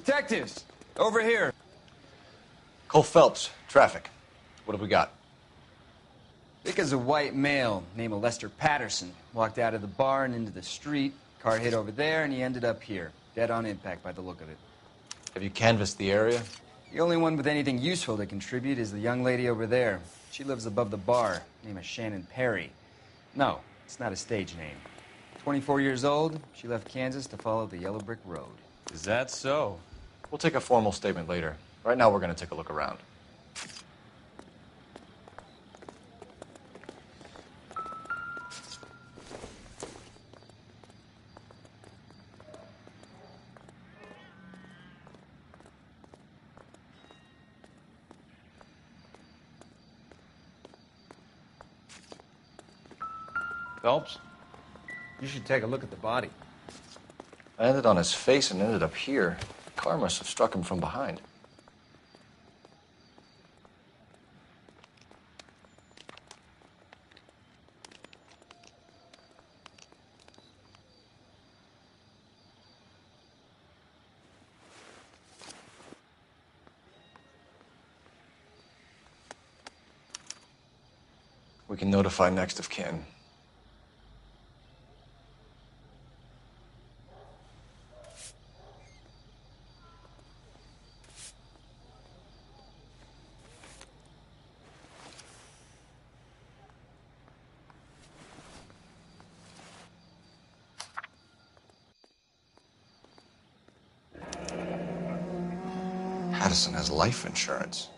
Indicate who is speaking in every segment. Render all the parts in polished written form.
Speaker 1: Detectives, over here.
Speaker 2: Cole Phelps, traffic. What have we got?
Speaker 1: Because a white male named Lester Patterson walked out of the bar and into the street. Car hit over there, and he ended up here. Dead on impact by the look of it.
Speaker 2: Have you canvassed the area?
Speaker 1: The only one with anything useful to contribute is the young lady over there. She lives above the bar. Name is Shannon Perry. No, it's not a stage name. 24 years old, she left Kansas to follow the yellow brick road.
Speaker 3: Is that so?
Speaker 2: We'll take a formal statement later. Right now, we're going to take a look around.
Speaker 3: Phelps, you should take a look at the body.
Speaker 2: I landed on his face and ended up here. The car must have struck him from behind. We can notify next of kin. Addison has life insurance.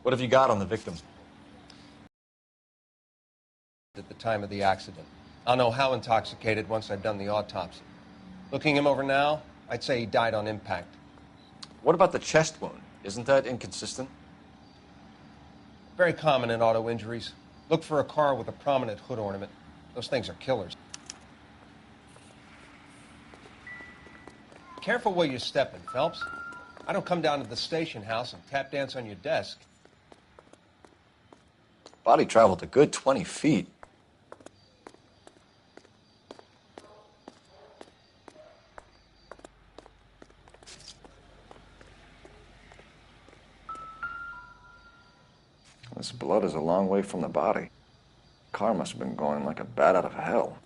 Speaker 2: What have you got on the victim?
Speaker 3: At the time of the accident. I'll know how intoxicated once I've done the autopsy. Looking him over now, I'd say he died on impact.
Speaker 2: What about the chest wound? Isn't that inconsistent?
Speaker 3: Very common in auto injuries. Look for a car with a prominent hood ornament. Those things are killers. Careful where you're stepping, Phelps. I don't come down to the station house and tap dance on your desk.
Speaker 2: Body traveled a good 20 feet. This blood is a long way from the body. Car must have been going like a bat out of hell.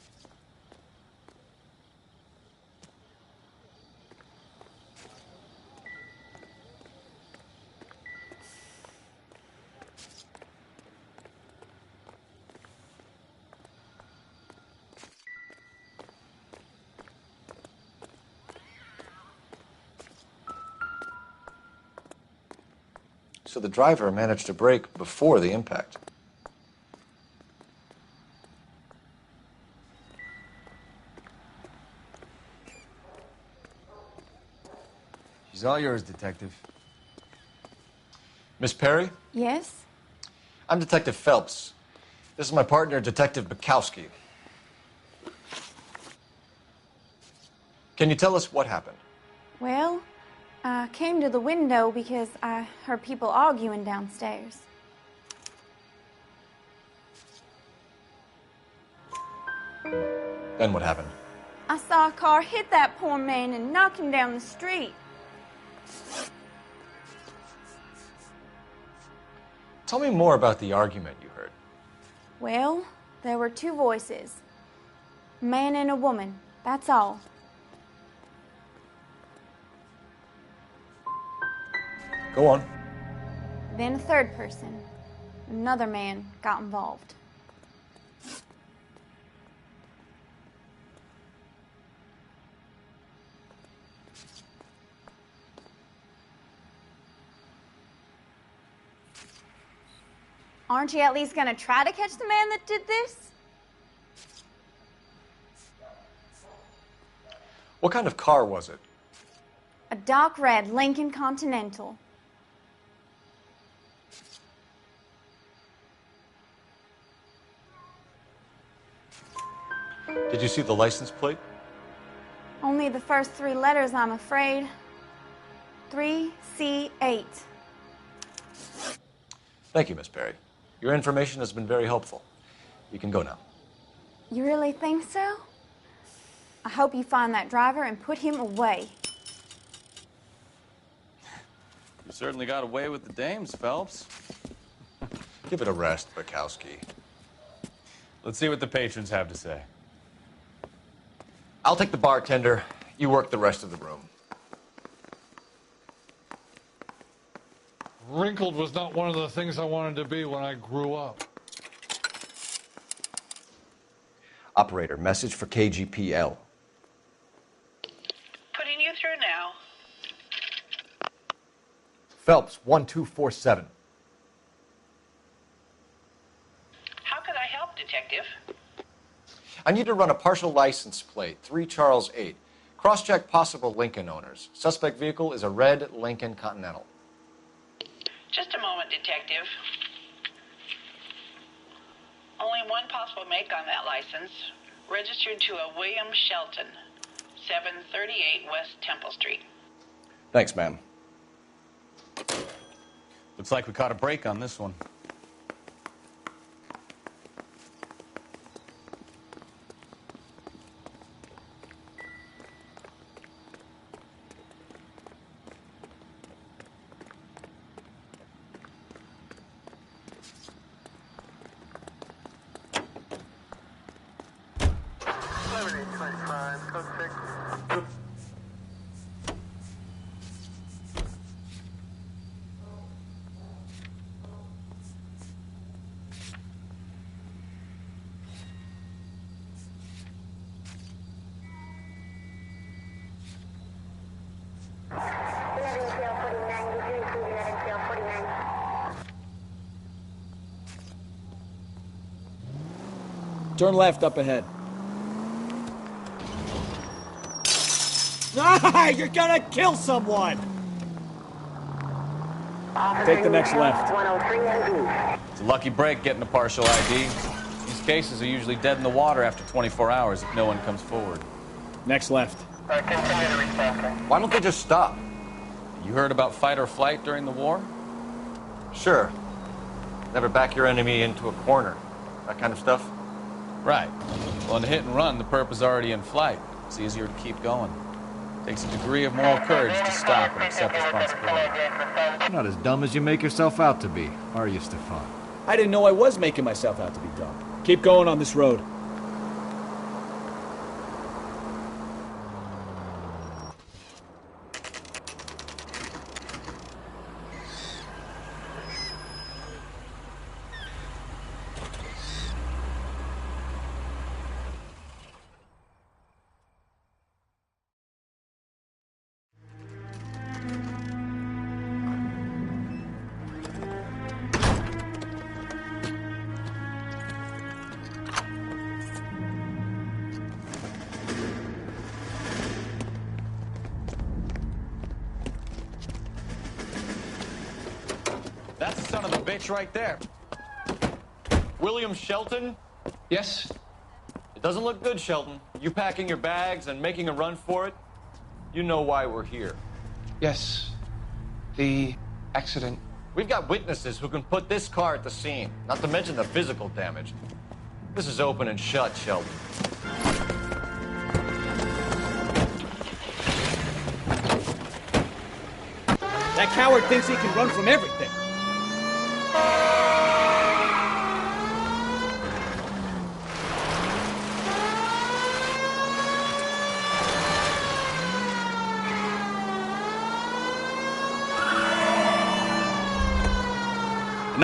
Speaker 2: So the driver managed to brake before the impact.
Speaker 1: She's all yours, Detective.
Speaker 2: Miss Perry?
Speaker 4: Yes?
Speaker 2: I'm Detective Phelps. This is my partner, Detective Bukowski. Can you tell us what happened?
Speaker 4: Well, I came to the window because I heard people arguing downstairs.
Speaker 2: Then what happened?
Speaker 4: I saw a car hit that poor man and knock him down the street.
Speaker 2: Tell me more about the argument you heard.
Speaker 4: Well, there were two voices. A man and a woman, that's all.
Speaker 2: Go on.
Speaker 4: Then a third person. Another man got involved. Aren't you at least going to try to catch the man that did this?
Speaker 2: What kind of car was it?
Speaker 4: A dark red Lincoln Continental.
Speaker 2: Did you see the license plate?
Speaker 4: Only the first 3 letters, I'm afraid. 3C8.
Speaker 2: Thank you, Miss Perry. Your information has been very helpful. You can go now.
Speaker 4: You really think so? I hope you find that driver and put him away.
Speaker 5: You certainly got away with the dames, Phelps.
Speaker 2: Give it a rest, Bukowski.
Speaker 5: Let's see what the patrons have to say.
Speaker 2: I'll take the bartender. You work the rest of the room.
Speaker 6: Wrinkled was not one of the things I wanted to be when I grew up.
Speaker 2: Operator, message for KGPL.
Speaker 7: Putting you through now.
Speaker 2: Phelps, 1247.
Speaker 7: How could I help, Detective?
Speaker 2: I need to run a partial license plate, 3 Charles 8. Cross-check possible Lincoln owners. Suspect vehicle is a red Lincoln Continental.
Speaker 7: Just a moment, Detective. Only one possible make on that license. Registered to a William Shelton, 738 West Temple Street.
Speaker 2: Thanks, ma'am.
Speaker 5: Looks like we caught a break on this one.
Speaker 8: Turn left up ahead. Ah, you're gonna kill someone! Take the next left.
Speaker 5: It's a lucky break getting a partial ID. These cases are usually dead in the water after 24 hours if no one comes forward.
Speaker 8: Next left.
Speaker 2: Why don't they just stop?
Speaker 5: You heard about fight or flight during the war?
Speaker 2: Sure. Never back your enemy into a corner. That kind of stuff.
Speaker 5: Right. Well, in a hit and run, the perp is already in flight. It's easier to keep going. Takes a degree of moral courage to stop and accept responsibility.
Speaker 9: You're not as dumb as you make yourself out to be, are you, Stefan?
Speaker 8: I didn't know I was making myself out to be dumb. Keep going on this road.
Speaker 5: That's the son of a bitch right there.
Speaker 2: William Shelton?
Speaker 3: Yes?
Speaker 2: It doesn't look good, Shelton. You packing your bags and making a run for it? You know why we're here.
Speaker 3: Yes. The accident.
Speaker 2: We've got witnesses who can put this car at the scene, not to mention the physical damage. This is open and shut, Shelton.
Speaker 8: That coward thinks he can run from everything.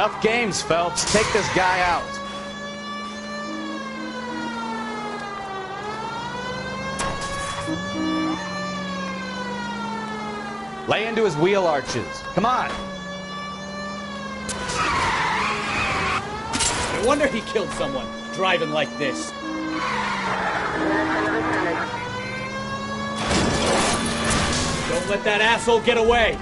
Speaker 5: Enough games, Phelps. Take this guy out. Lay into his wheel arches. Come on.
Speaker 8: No wonder he killed someone, driving like this. Don't let that asshole get away.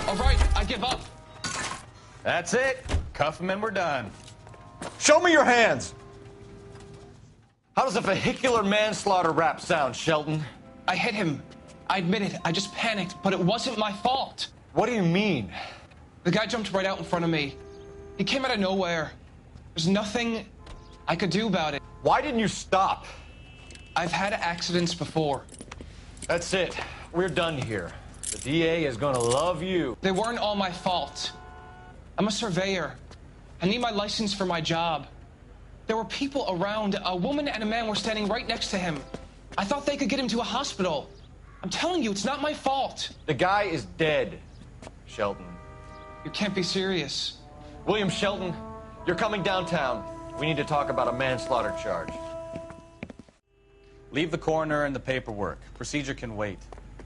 Speaker 5: All right, I give up. That's it. Cuff him and we're done.
Speaker 2: Show me your hands! How does a vehicular manslaughter rap sound, Shelton?
Speaker 10: I hit him. I admit it. I just panicked, but it wasn't my fault.
Speaker 2: What do you mean?
Speaker 10: The guy jumped right out in front of me. He came out of nowhere. There's nothing I could do about it.
Speaker 2: Why didn't you stop?
Speaker 10: I've had accidents before.
Speaker 2: That's it. We're done here. The DA is gonna love you.
Speaker 10: They weren't all my fault. I'm a surveyor. I need my license for my job. There were people around. A woman and a man were standing right next to him. I thought they could get him to a hospital. I'm telling you, it's not my fault.
Speaker 2: The guy is dead, Shelton.
Speaker 10: You can't be serious.
Speaker 2: William Shelton, you're coming downtown. We need to talk about a manslaughter charge.
Speaker 5: Leave the coroner and the paperwork. Procedure can wait.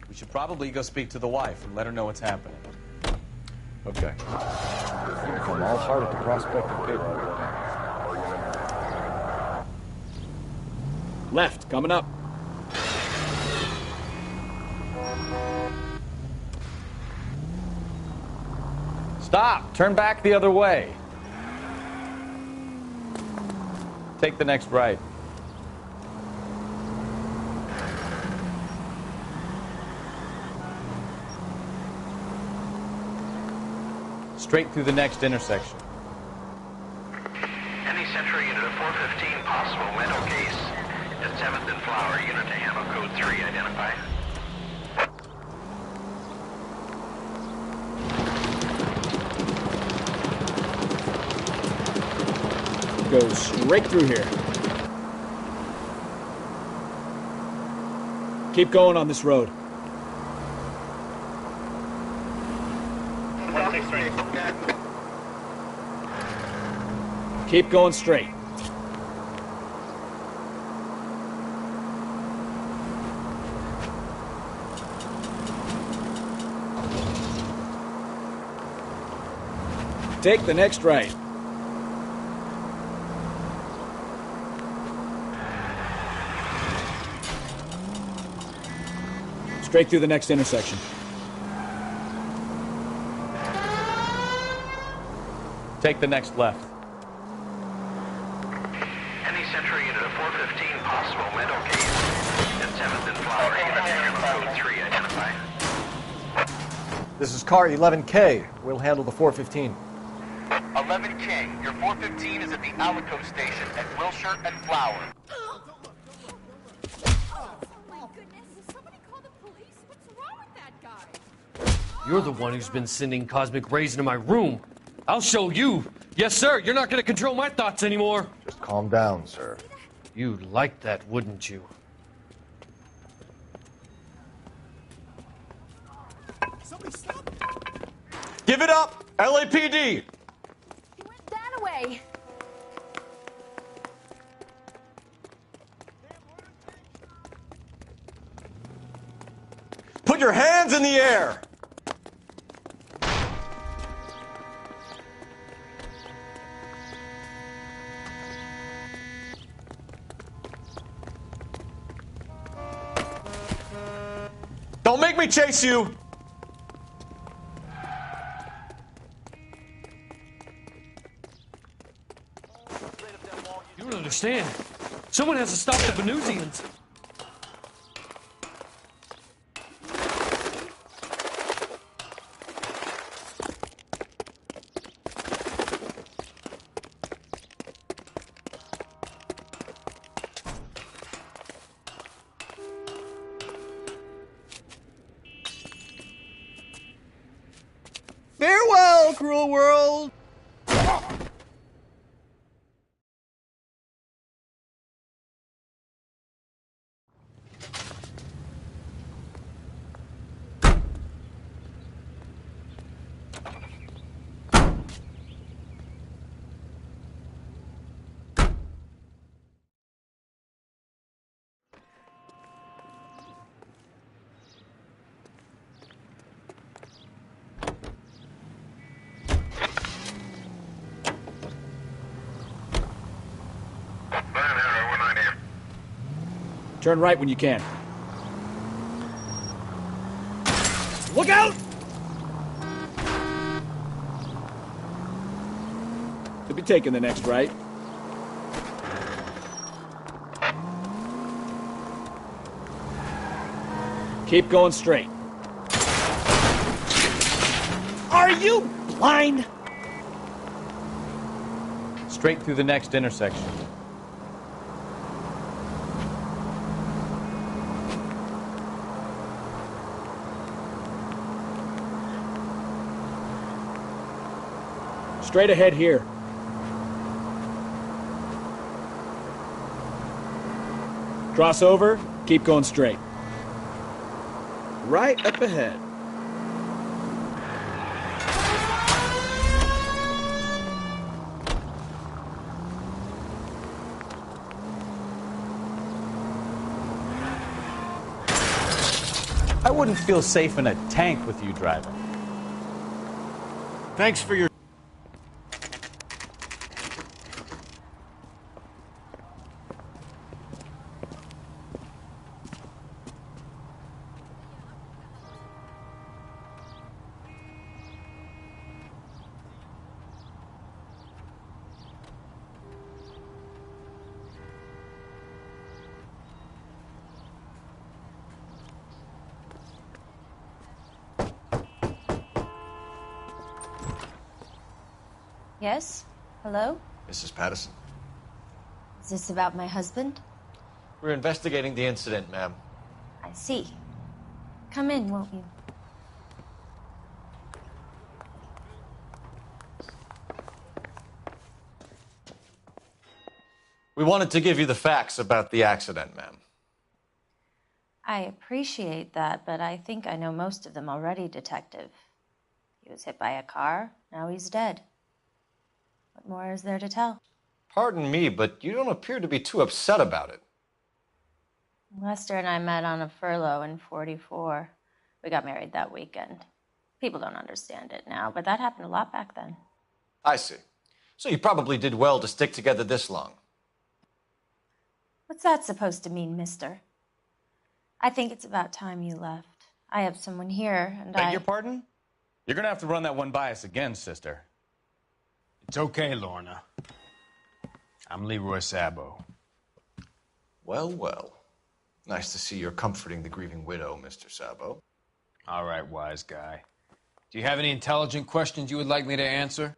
Speaker 5: We should probably go speak to the wife and let her know what's happening.
Speaker 2: Okay.
Speaker 9: I'm all hard at the prospect of paperwork.
Speaker 8: Left, coming up.
Speaker 5: Stop! Turn back the other way. Take the next right. Straight through the next intersection.
Speaker 11: Any Central unit of 415 possible mental case at 7th and Flower. Unit to handle code 3. Identify.
Speaker 8: Go straight through here. Keep going on this road. Keep going straight. Take the next right. Straight through the next intersection.
Speaker 5: Take the next left.
Speaker 11: Any Central unit of 415 possible mental case at 7th and Flower. Unit to handle code 3. Identify.
Speaker 2: This is car 11K. We'll handle the 415.
Speaker 11: 11K. Your 415 is at the Alico station at Wilshire and Flower.
Speaker 12: You're the one who's been sending cosmic rays into my room. I'll show you. Yes, sir. You're not going to control my thoughts anymore.
Speaker 2: Just calm down, sir.
Speaker 12: You'd like that, wouldn't you?
Speaker 2: Give it up! LAPD!
Speaker 4: He went that way.
Speaker 2: Put your hands in the air! Don't make me chase you!
Speaker 12: You don't understand. Someone has to stop the Venusians.
Speaker 13: Farewell, cruel world!
Speaker 8: Turn right when you can. Look out! You'll be taking the next right. Keep going straight. Are you blind?
Speaker 5: Straight through the next intersection.
Speaker 8: Straight ahead here. Cross over, keep going straight. Right up ahead.
Speaker 5: I wouldn't feel safe in a tank with you driving.
Speaker 9: Thanks for your...
Speaker 14: Yes? Hello?
Speaker 2: Mrs. Patterson.
Speaker 14: Is this about my husband?
Speaker 2: We're investigating the incident, ma'am.
Speaker 14: I see. Come in, won't you?
Speaker 2: We wanted to give you the facts about the accident, ma'am.
Speaker 14: I appreciate that, but I think I know most of them already, Detective. He was hit by a car, now he's dead. What more is there to tell?
Speaker 2: Pardon me, but you don't appear to be too upset about it.
Speaker 14: Lester and I met on a furlough in '44. We got married that weekend. People don't understand it now, but that happened a lot back then.
Speaker 2: I see. So you probably did well to stick together this long.
Speaker 14: What's that supposed to mean, mister? I think it's about time you left. I have someone here, and
Speaker 5: Beg your pardon? You're gonna have to run that one by us again, sister.
Speaker 15: It's okay, Lorna. I'm Leroy Sabo.
Speaker 2: Well, well. Nice to see you're comforting the grieving widow, Mr. Sabo.
Speaker 15: All right, wise guy. Do you have any intelligent questions you would like me to answer?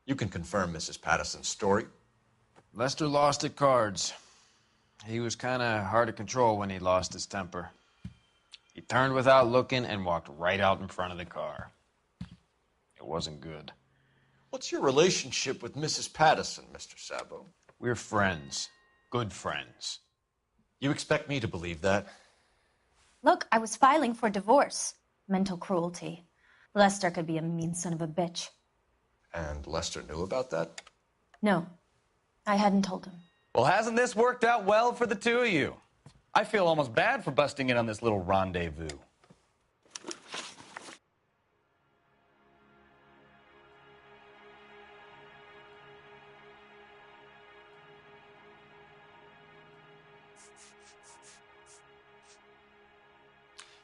Speaker 2: You can confirm Mrs. Patterson's story.
Speaker 15: Lester lost at cards. He was kind of hard to control when he lost his temper. He turned without looking and walked right out in front of the car. It wasn't good.
Speaker 2: What's your relationship with Mrs. Patterson, Mr. Sabo?
Speaker 15: We're friends. Good friends.
Speaker 2: You expect me to believe that?
Speaker 14: Look, I was filing for divorce. Mental cruelty. Lester could be a mean son of a bitch.
Speaker 2: And Lester knew about that?
Speaker 14: No, I hadn't told him.
Speaker 5: Well, hasn't this worked out well for the two of you? I feel almost bad for busting in on this little rendezvous.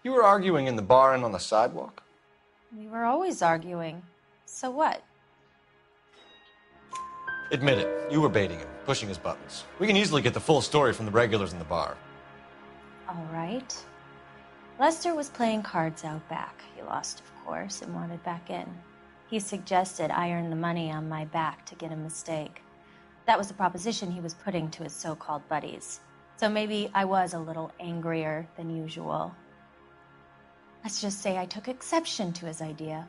Speaker 2: You were arguing in the bar and on the sidewalk?
Speaker 14: We were always arguing. So what?
Speaker 2: Admit it. You were baiting him, pushing his buttons. We can easily get the full story from the regulars in the bar.
Speaker 14: All right. Lester was playing cards out back. He lost, of course, and wanted back in. He suggested I earn the money on my back to get a mistake. That was the proposition he was putting to his so-called buddies. So maybe I was a little angrier than usual. Let's just say I took exception to his idea.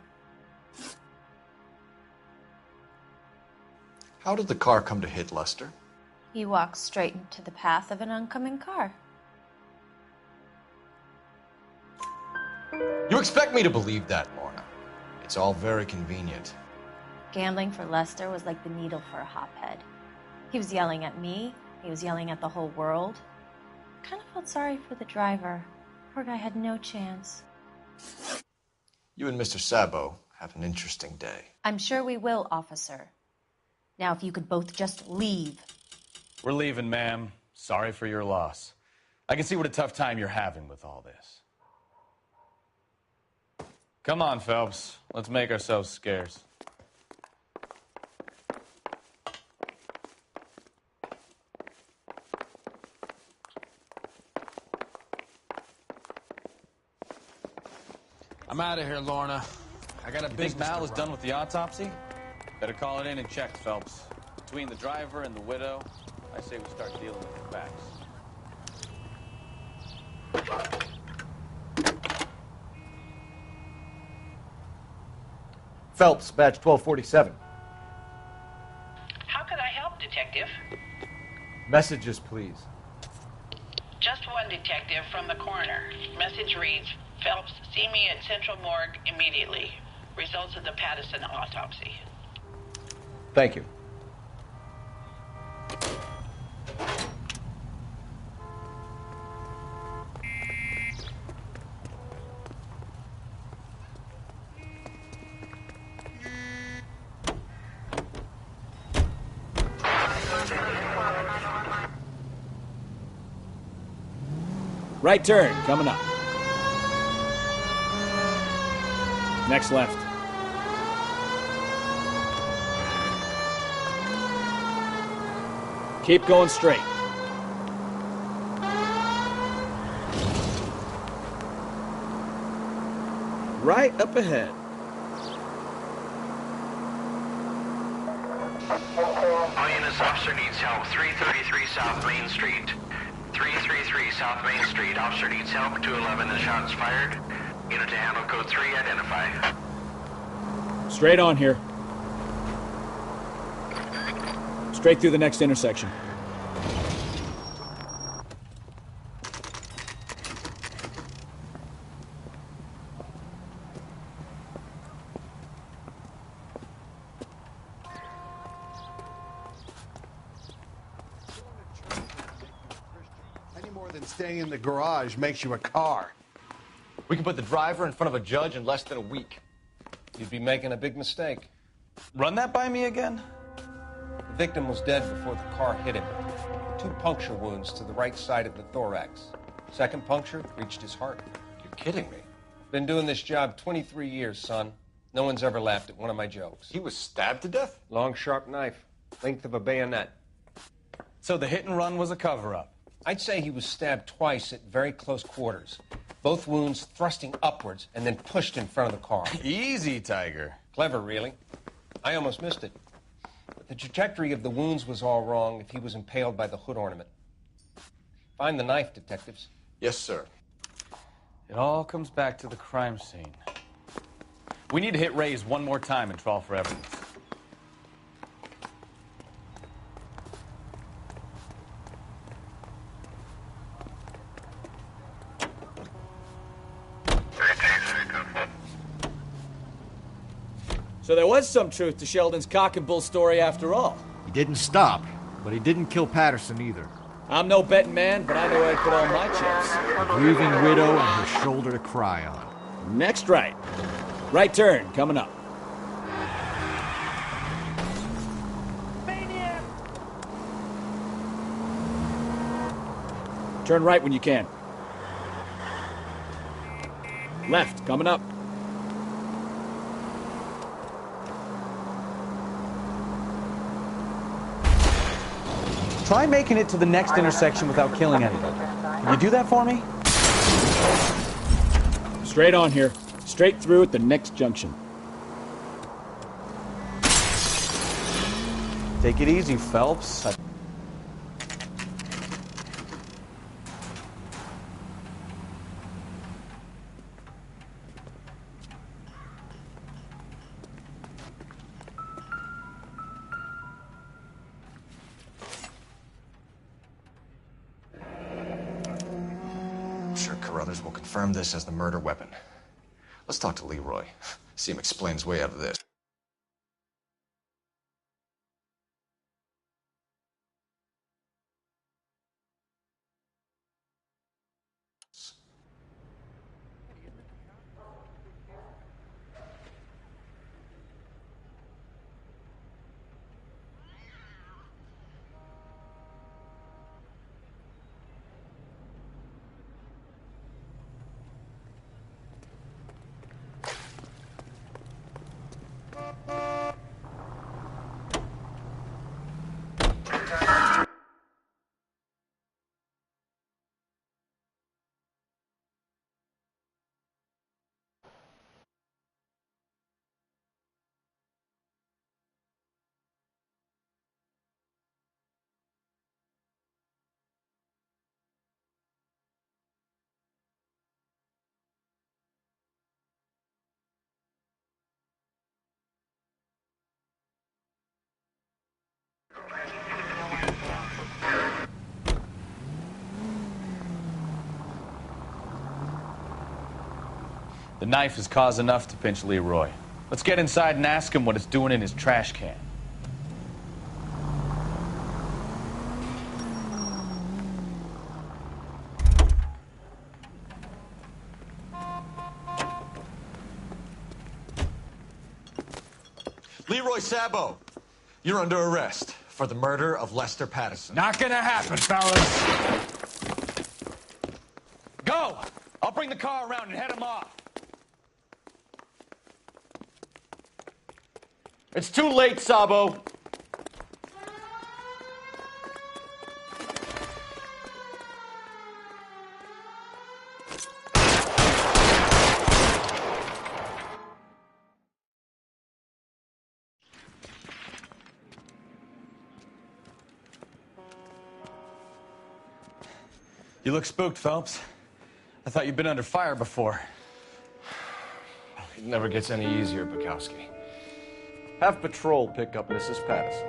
Speaker 2: How did the car come to hit Lester?
Speaker 14: He walked straight into the path of an oncoming car.
Speaker 2: You expect me to believe that, Lorna. It's all very convenient.
Speaker 14: Gambling for Lester was like the needle for a hophead. He was yelling at me. He was yelling at the whole world. I kind of felt sorry for the driver. Poor guy had no chance.
Speaker 2: You and Mr. Sabo have an interesting day.
Speaker 14: I'm sure we will, officer. Now, if you could both just leave.
Speaker 5: We're leaving, ma'am. Sorry for your loss. I can see what a tough time you're having with all this. Come on, Phelps. Let's make ourselves scarce.
Speaker 15: I'm out of here, Lorna. I got a
Speaker 5: You
Speaker 15: big
Speaker 5: think Mal is done with the autopsy? Better call it in and check, Phelps. Between the driver and the widow, I say we start dealing with the facts.
Speaker 2: Phelps, badge 1247.
Speaker 7: How can I help, Detective?
Speaker 2: Messages, please.
Speaker 7: Just one detective from the coroner. Message reads, Phelps, see me at Central Morgue immediately. Results of the Patterson autopsy.
Speaker 2: Thank you.
Speaker 8: Right turn, coming up. Next left. Keep going straight. Right up ahead.
Speaker 11: All units, officer needs help. 333 South Main Street. 333 South Main Street. Officer needs help. 211 and shots fired. Unit to handle code 3. Identify.
Speaker 8: Straight on here. Straight through the next intersection.
Speaker 13: Any more than staying in the garage makes you a car.
Speaker 2: We can put the driver in front of a judge in less than a week.
Speaker 3: You'd be making a big mistake.
Speaker 5: Run that by me again?
Speaker 3: The victim was dead before the car hit him. 2 puncture wounds to the right side of the thorax. Second puncture reached his heart.
Speaker 2: You're kidding me.
Speaker 3: Been doing this job 23 years, son. No one's ever laughed at one of my jokes.
Speaker 2: He was stabbed to death?
Speaker 3: Long, sharp knife. Length of a bayonet.
Speaker 5: So the hit and run was a cover-up?
Speaker 3: I'd say he was stabbed twice at very close quarters. Both wounds thrusting upwards and then pushed in front of the car.
Speaker 5: Easy, Tiger.
Speaker 3: Clever, really. I almost missed it. But the trajectory of the wounds was all wrong if he was impaled by the hood ornament. Find the knife, detectives.
Speaker 2: Yes, sir.
Speaker 5: It all comes back to the crime scene. We need to hit Ray's one more time and trawl for evidence.
Speaker 8: So there was some truth to Sheldon's cock and bull story after all.
Speaker 9: He didn't stop, but he didn't kill Patterson either.
Speaker 8: I'm no betting man, but I know I'd put all my chips.
Speaker 9: A grieving widow and her shoulder to cry on.
Speaker 8: Next right. Right turn, coming up. Maniac! Turn right when you can. Left, coming up.
Speaker 16: Try making it to the next intersection without killing anybody. Can you do that for me?
Speaker 8: Straight on here. Straight through at the next junction.
Speaker 16: Take it easy, Phelps.
Speaker 2: Carruthers will confirm this as the murder weapon. Let's talk to Leroy. See him explain his way out of this.
Speaker 5: The knife is cause enough to pinch Leroy. Let's get inside and ask him what it's doing in his trash can.
Speaker 2: Leroy Sabo, you're under arrest for the murder of Lester Patterson.
Speaker 8: Not gonna happen, fellas.
Speaker 5: Go! I'll bring the car around and head him off.
Speaker 2: It's too late, Sabo.
Speaker 5: You look spooked, Phelps. I thought you'd been under fire before.
Speaker 2: It never gets any easier, Bukowski. Have patrol pick up Mrs. Patterson.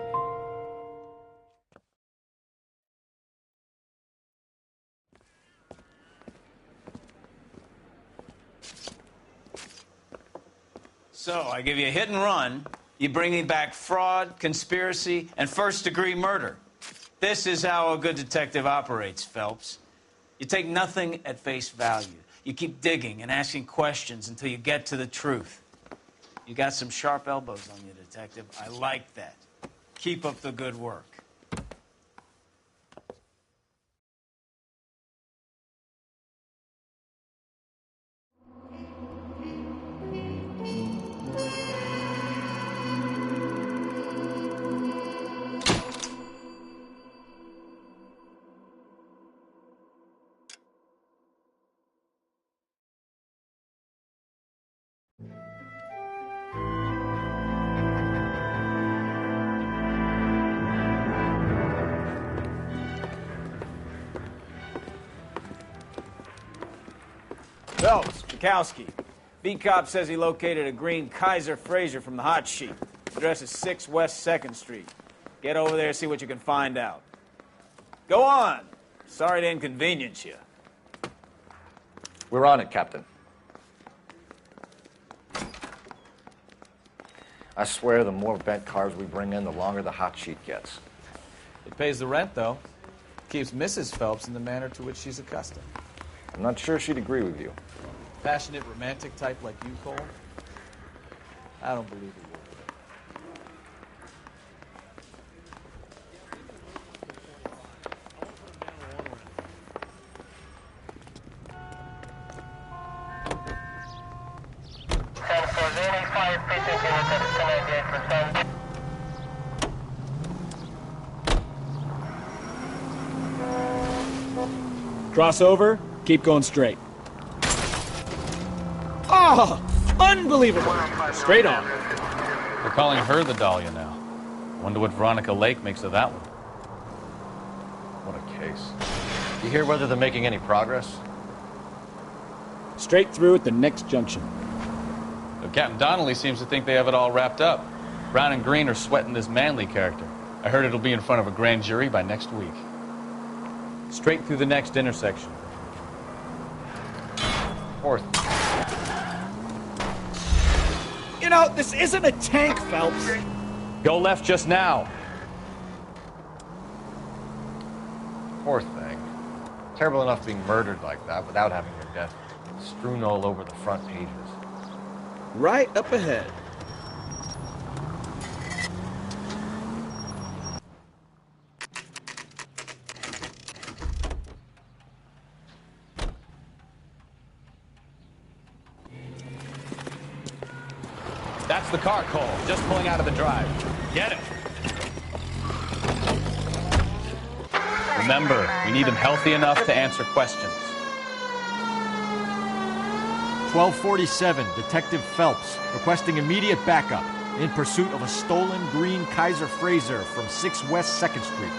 Speaker 17: So, I give you a hit and run. You bring me back fraud, conspiracy, and first-degree murder. This is how a good detective operates, Phelps. You take nothing at face value. You keep digging and asking questions until you get to the truth. You got some sharp elbows on you, detective. I like that. Keep up the good work.
Speaker 18: Phelps, Bukowski. Beat cop says he located a green Kaiser Fraser from the hot sheet. Address is 6 West 2nd Street. Get over there, see what you can find out. Go on. Sorry to inconvenience you.
Speaker 2: We're on it, Captain. I swear the more bent cars we bring in, the longer the hot sheet gets.
Speaker 5: It pays the rent, though. Keeps Mrs. Phelps in the manner to which she's accustomed.
Speaker 2: I'm not sure she'd agree with you.
Speaker 5: Passionate, romantic type like you, Cole? I don't believe it.
Speaker 8: Cross over, keep going straight. Oh, unbelievable. Straight on.
Speaker 5: They're calling her the Dahlia now. Wonder what Veronica Lake makes of that one.
Speaker 2: What a case. You hear whether they're making any progress?
Speaker 8: Straight through at the next junction.
Speaker 5: But Captain Donnelly seems to think they have it all wrapped up. Brown and Green are sweating this Manley character. I heard it'll be in front of a grand jury by next week. Straight through the next intersection.
Speaker 2: 4th.
Speaker 8: You know, this isn't a tank, Phelps.
Speaker 5: Go left just now.
Speaker 2: 4th thing. Terrible enough being murdered like that without having your death strewn all over the front pages.
Speaker 8: Right up ahead.
Speaker 5: That's the car, Cole. Just pulling out of the drive. Get it. Remember, we need him healthy enough to answer questions.
Speaker 9: 1247, Detective Phelps, requesting immediate backup in pursuit of a stolen green Kaiser Fraser from 6 West 2nd Street.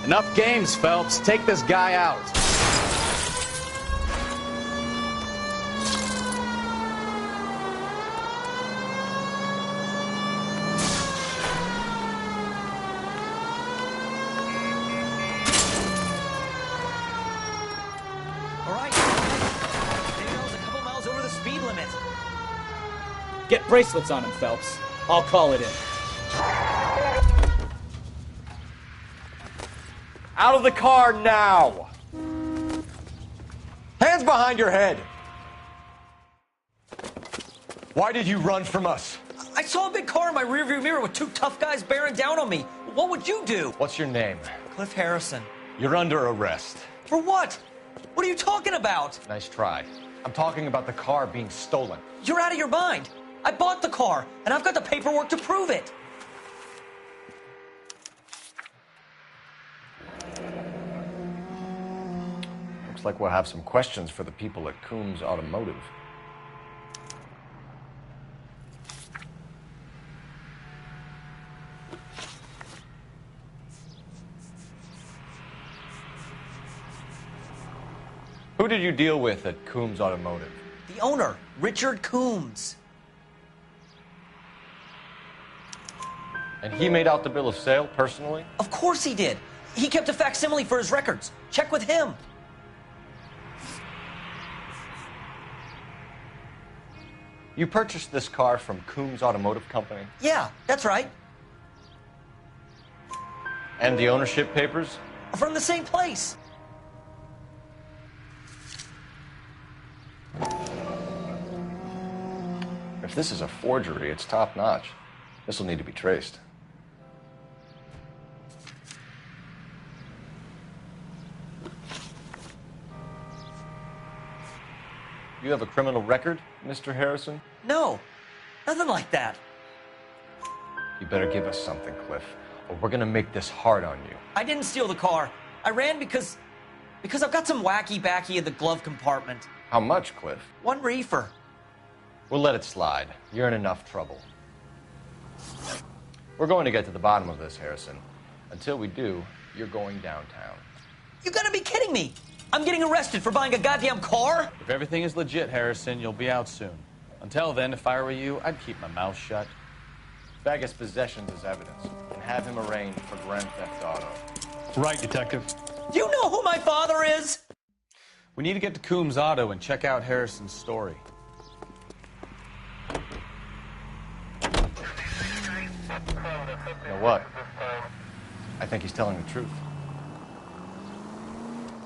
Speaker 8: Enough games, Phelps. Take this guy out.
Speaker 16: Get bracelets on him, Phelps. I'll call it in.
Speaker 2: Out of the car now! Hands behind your head! Why did you run from us?
Speaker 19: I saw a big car in my rearview mirror with two tough guys bearing down on me. What would you do?
Speaker 2: What's your name?
Speaker 19: Cliff Harrison.
Speaker 2: You're under arrest.
Speaker 19: For what? What are you talking about?
Speaker 2: Nice try. I'm talking about the car being stolen.
Speaker 19: You're out of your mind. I bought the car, and I've got the paperwork to prove it.
Speaker 2: Looks like we'll have some questions for the people at Coombs Automotive. Who did you deal with at Coombs Automotive?
Speaker 19: The owner, Richard Coombs.
Speaker 2: And he made out the bill of sale personally?
Speaker 19: Of course he did. He kept a facsimile for his records. Check with him.
Speaker 2: You purchased this car from Coombs Automotive Company?
Speaker 19: Yeah, that's right.
Speaker 2: And the ownership papers?
Speaker 19: From the same place.
Speaker 2: If this is a forgery, it's top-notch. This will need to be traced. You have a criminal record, Mr. Harrison?
Speaker 19: No, nothing like that.
Speaker 2: You better give us something, Cliff, or we're gonna make this hard on you.
Speaker 19: I didn't steal the car. I ran because I've got some wacky-backy in the glove compartment.
Speaker 2: How much, Cliff?
Speaker 19: 1 reefer.
Speaker 2: We'll let it slide. You're in enough trouble. We're going to get to the bottom of this, Harrison. Until we do, you're going downtown.
Speaker 19: You gotta be kidding me! I'm getting arrested for buying a goddamn car?
Speaker 5: If everything is legit, Harrison, you'll be out soon. Until then, if I were you, I'd keep my mouth shut.
Speaker 2: Vegas possessions as evidence and have him arraigned for grand theft auto.
Speaker 5: Right, Detective.
Speaker 19: You know who my father is?
Speaker 5: We need to get to Coombs Auto and check out Harrison's story.
Speaker 2: You know what? I think he's telling the truth.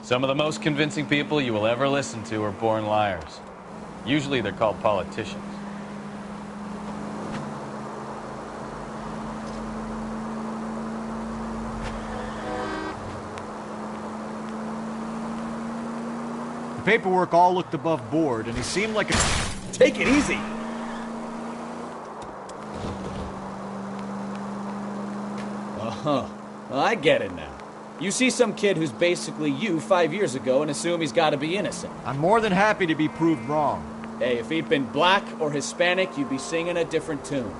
Speaker 5: Some of the most convincing people you will ever listen to are born liars. Usually they're called politicians.
Speaker 9: The paperwork all looked above board, and he seemed like a...
Speaker 16: Take it easy. Uh-huh. Well, I get it now. You see some kid who's basically you 5 years ago and assume he's got to be innocent.
Speaker 9: I'm more than happy to be proved wrong.
Speaker 16: Hey, if he'd been black or Hispanic, you'd be singing a different tune.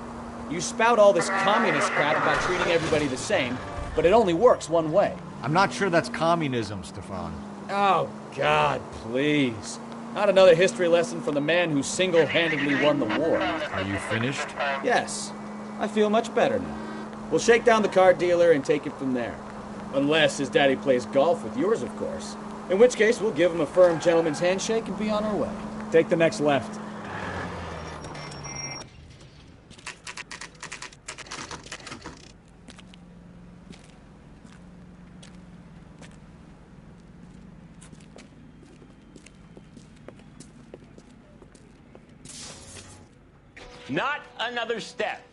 Speaker 16: You spout all this communist crap about treating everybody the same, but it only works one way.
Speaker 9: I'm not sure that's communism, Stefan.
Speaker 16: Oh, God, please. Not another history lesson from the man who single-handedly won the war.
Speaker 9: Are you finished?
Speaker 16: Yes. I feel much better now. We'll shake down the car dealer and take it from there. Unless his daddy plays golf with yours, of course. In which case, we'll give him a firm gentleman's handshake and be on our way. Take the next left.
Speaker 20: Not another step.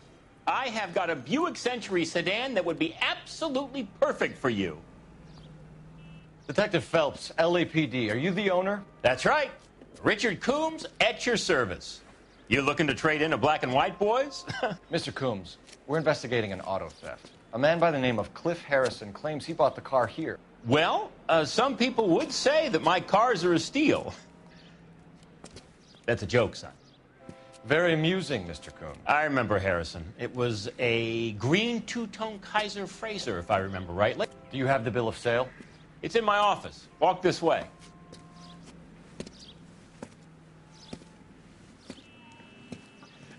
Speaker 20: I have got a Buick Century sedan that would be absolutely perfect for you.
Speaker 2: Detective Phelps, LAPD, are you the owner?
Speaker 20: That's right. Richard Coombs at your service. You looking to trade in a black and white, boys?
Speaker 2: Mr. Coombs, we're investigating an auto theft. A man by the name of Cliff Harrison claims he bought the car here.
Speaker 20: Well, some people would say that my cars are a steal. That's a joke, son.
Speaker 2: Very amusing, Mr. Coombs.
Speaker 20: I remember Harrison. It was a green two-tone Kaiser Frazer, if I remember right.
Speaker 2: Do you have the bill of sale?
Speaker 20: It's in my office. Walk this way.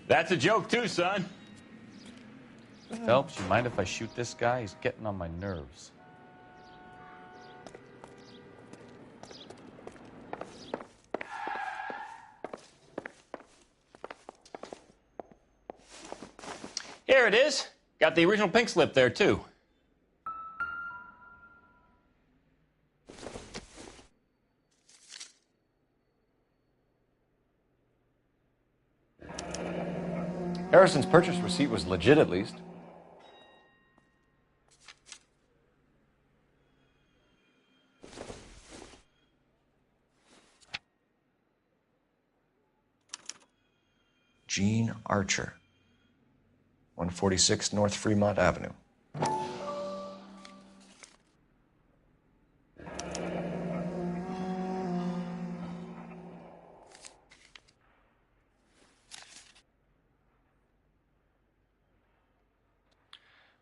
Speaker 20: That's a joke too, son.
Speaker 5: Phelps, you mind if I shoot this guy? He's getting on my nerves.
Speaker 20: Here it is. Got the original pink slip there, too.
Speaker 2: Harrison's purchase receipt was legit, at least. Gene Archer, 146 North Fremont Avenue.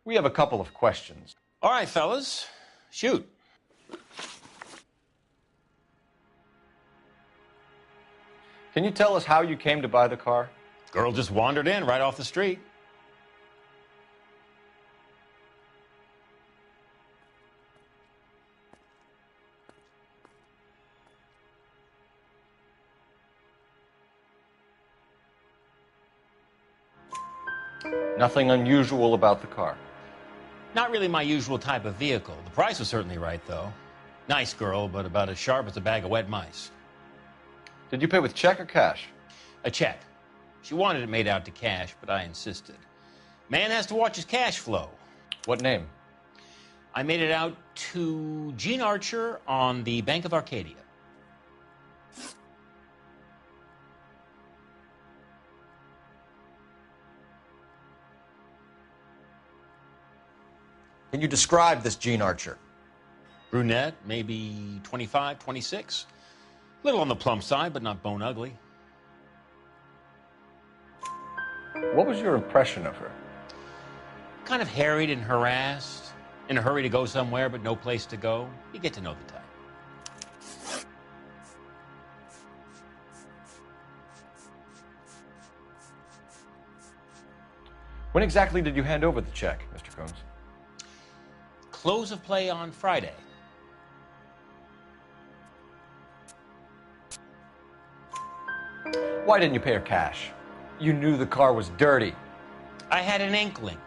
Speaker 2: We have a couple of questions.
Speaker 20: All right, fellas. Shoot.
Speaker 2: Can you tell us how you came to buy the car?
Speaker 20: Girl just wandered in right off the street.
Speaker 2: Nothing unusual about the car.
Speaker 20: Not really my usual type of vehicle. The price was certainly right, though. Nice girl, but about as sharp as a bag of wet mice.
Speaker 2: Did you pay with check or cash?
Speaker 20: A check. She wanted it made out to cash, but I insisted. Man has to watch his cash flow.
Speaker 2: What name?
Speaker 20: I made it out to Gene Archer on the Bank of Arcadia.
Speaker 2: Can you describe this Gene Archer?
Speaker 20: Brunette, maybe 25, 26. A little on the plump side, but not bone ugly.
Speaker 2: What was your impression of her?
Speaker 20: Kind of harried and harassed. In a hurry to go somewhere, but no place to go. You get to know the type.
Speaker 2: When exactly did you hand over the check, Mr. Combs?
Speaker 20: Close of play on Friday.
Speaker 2: Why didn't you pay her cash? You knew the car was dirty.
Speaker 20: I had an inkling.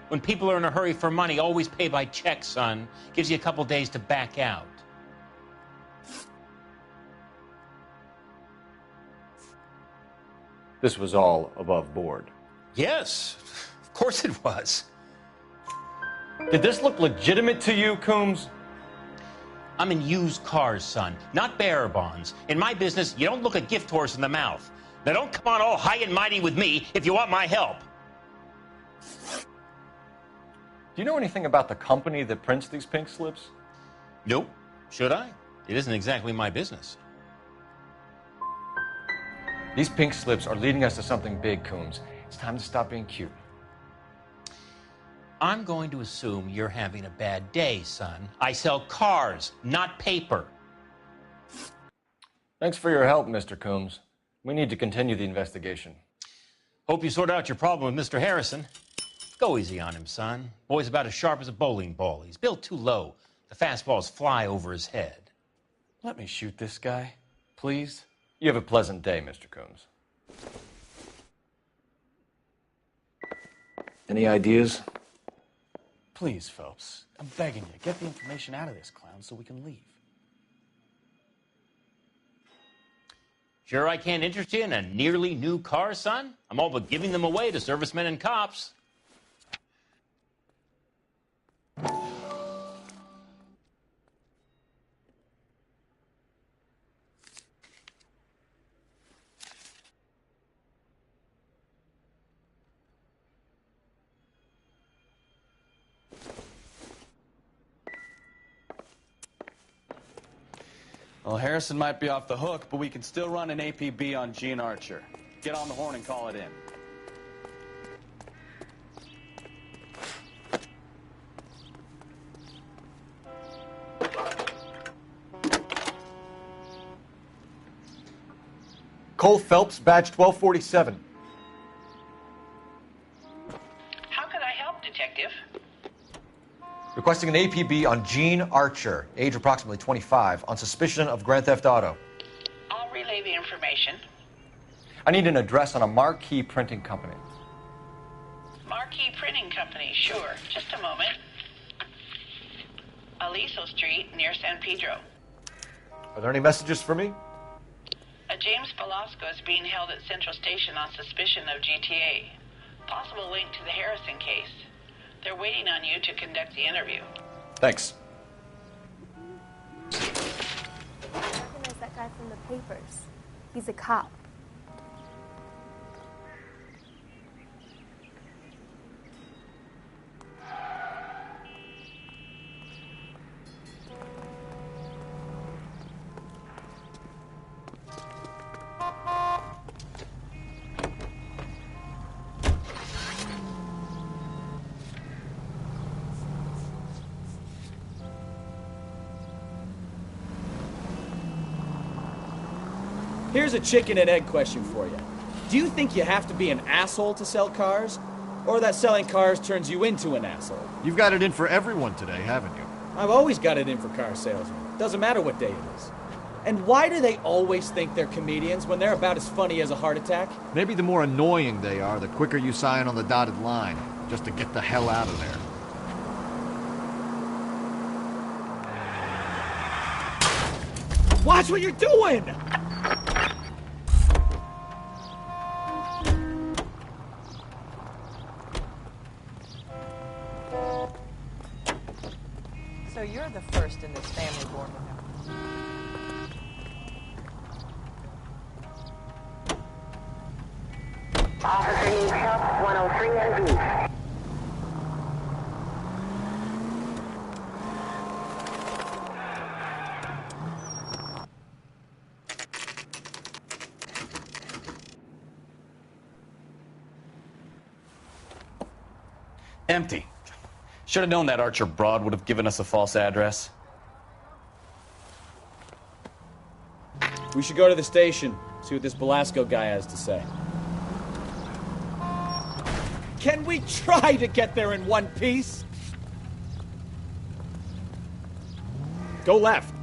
Speaker 20: When people are in a hurry for money, always pay by check, son. Gives you a couple days to back out.
Speaker 2: This was all above board.
Speaker 20: Yes, of course it was.
Speaker 2: Did this look legitimate to you, Coombs?
Speaker 20: I'm in used cars, son, not bearer bonds. In my business, you don't look a gift horse in the mouth. Now don't come on all high and mighty with me if you want my help.
Speaker 2: Do you know anything about the company that prints these pink slips?
Speaker 20: Nope. Should I? It isn't exactly my business.
Speaker 2: These pink slips are leading us to something big, Coombs. It's time to stop being cute.
Speaker 20: I'm going to assume you're having a bad day, son. I sell cars, not paper.
Speaker 2: Thanks for your help, Mr. Coombs. We need to continue the investigation.
Speaker 20: Hope you sort out your problem with Mr. Harrison. Go easy on him, son. Boy's about as sharp as a bowling ball. He's built too low. The fastballs fly over his head.
Speaker 5: Let me shoot this guy, please.
Speaker 2: You have a pleasant day, Mr. Coombs. Any ideas?
Speaker 5: Please, Phelps. I'm begging you. Get the information out of this clown so we can leave.
Speaker 20: Sure I can't interest you in a nearly new car, son? I'm all but giving them away to servicemen and cops.
Speaker 5: Well, Harrison might be off the hook, but we can still run an APB on Gene Archer. Get on the horn and call it in.
Speaker 2: Cole Phelps, badge 1247.
Speaker 7: How can I help, Detective?
Speaker 2: Requesting an APB on Gene Archer, age approximately 25, on suspicion of Grand Theft Auto.
Speaker 7: I'll relay the information.
Speaker 2: I need an address on a Marquee Printing Company.
Speaker 7: Marquee Printing Company, sure. Just a moment. Aliso Street, near San Pedro.
Speaker 2: Are there any messages for me?
Speaker 7: A James Velasco is being held at Central Station on suspicion of GTA. Possible link to the Harrison case. They're waiting on you to conduct the interview.
Speaker 2: Thanks.
Speaker 4: I recognize that guy from the papers. He's a cop.
Speaker 16: Here's a chicken and egg question for you. Do you think you have to be an asshole to sell cars? Or that selling cars turns you into an asshole?
Speaker 9: You've got it in for everyone today, haven't you?
Speaker 16: I've always got it in for car salesmen. Doesn't matter what day it is. And why do they always think they're comedians when they're about as funny as a heart attack?
Speaker 9: Maybe the more annoying they are, the quicker you sign on the dotted line, just to get the hell out of there.
Speaker 16: Watch what you're doing!
Speaker 21: So you're the first in this family born with him.
Speaker 11: Officer needs help, 103 and B.
Speaker 5: Empty. Should have known that Archer broad would have given us a false address.
Speaker 16: We should go to the station, see what this Velasco guy has to say. Can we try to get there in one piece? Go left.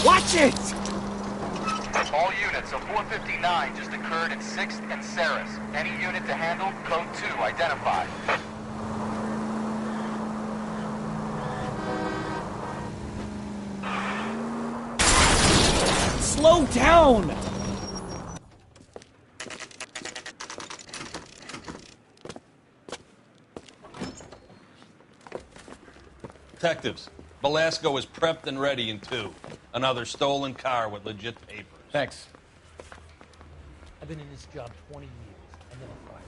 Speaker 16: Watch it!
Speaker 22: All units, a 459 just occurred at 6th and Saris. Any unit to handle, code 2, identify.
Speaker 16: Slow down!
Speaker 23: Detectives, Velasco is prepped and ready in 2. Another stolen car with legit papers.
Speaker 2: Thanks.
Speaker 12: I've been in this job 20 years. I never fired.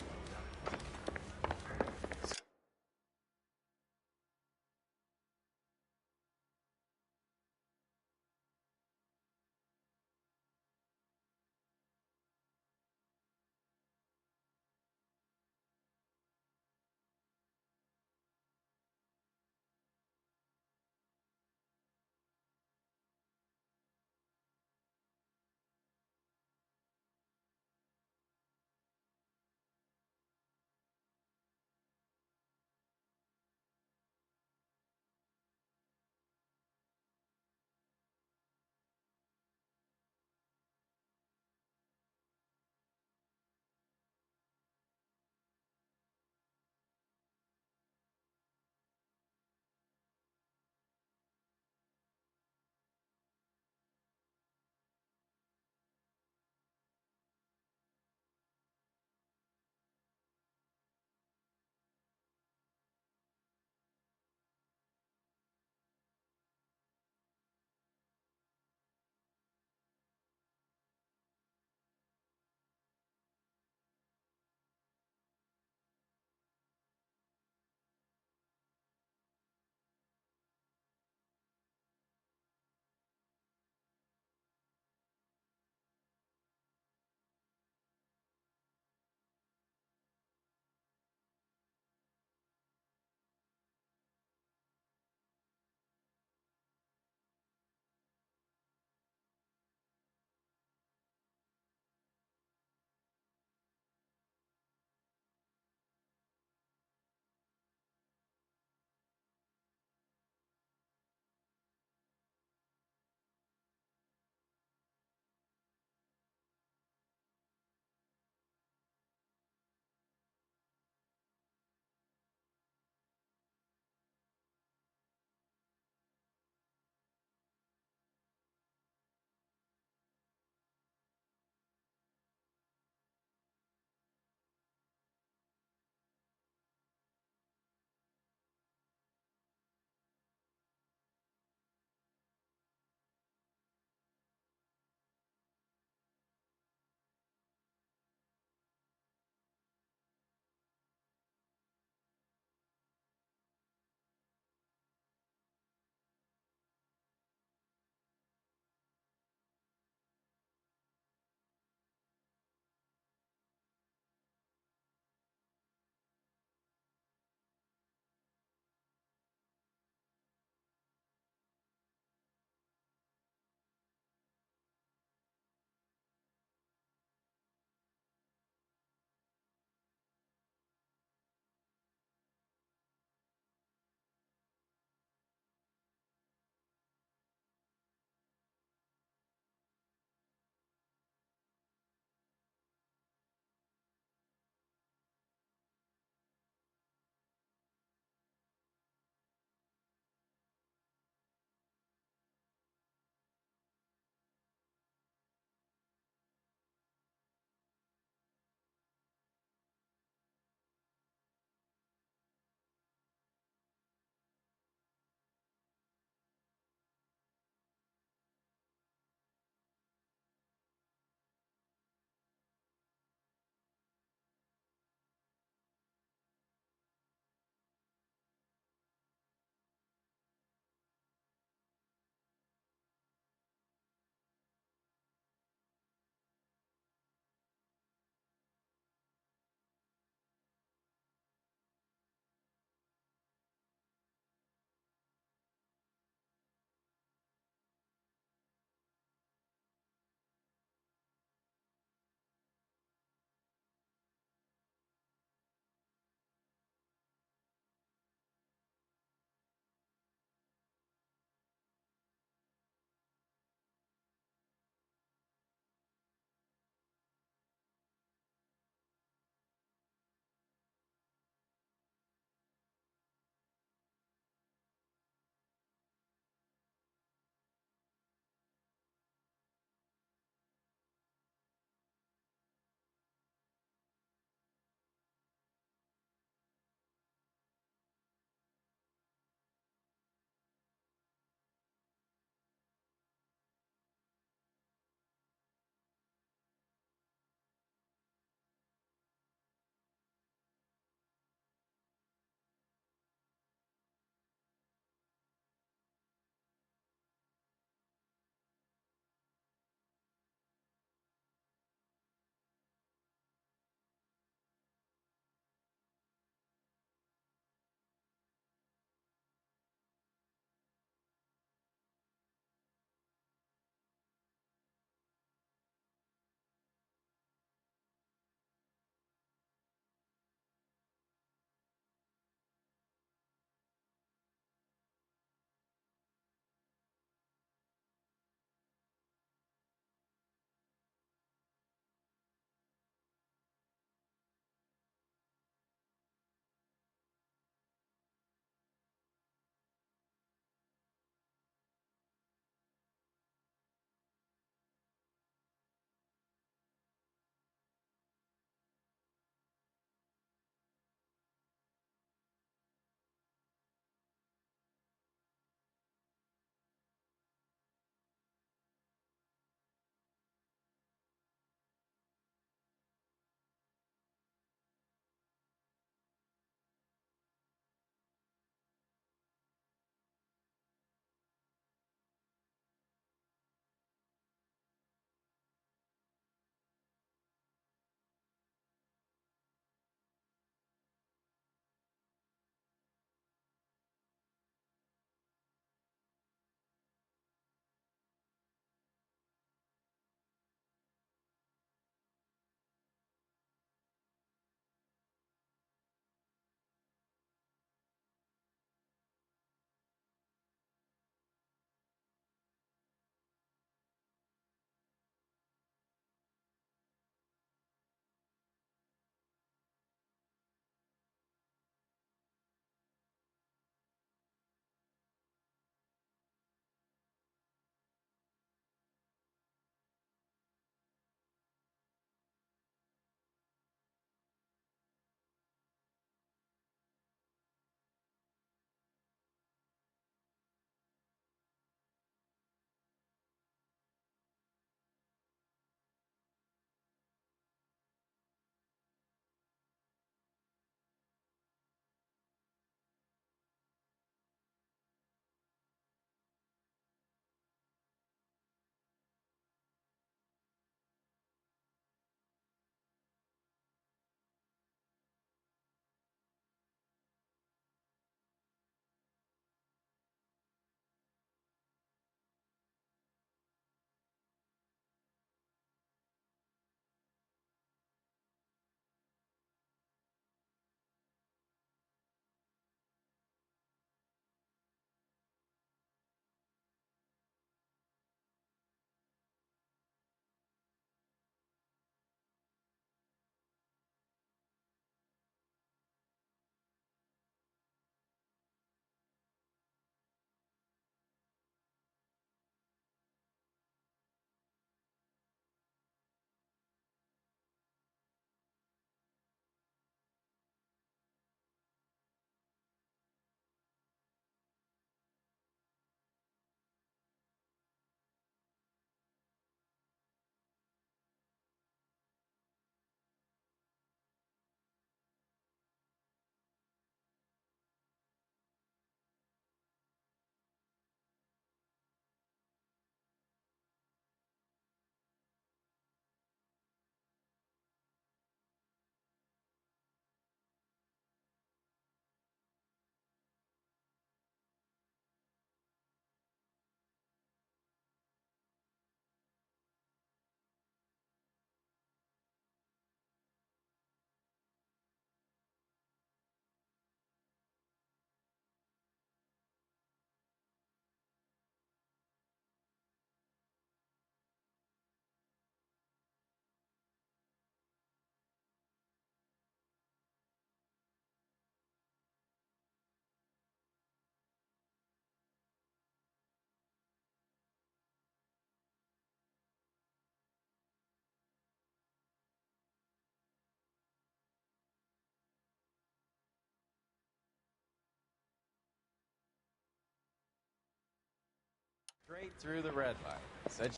Speaker 1: Straight through the red light. Said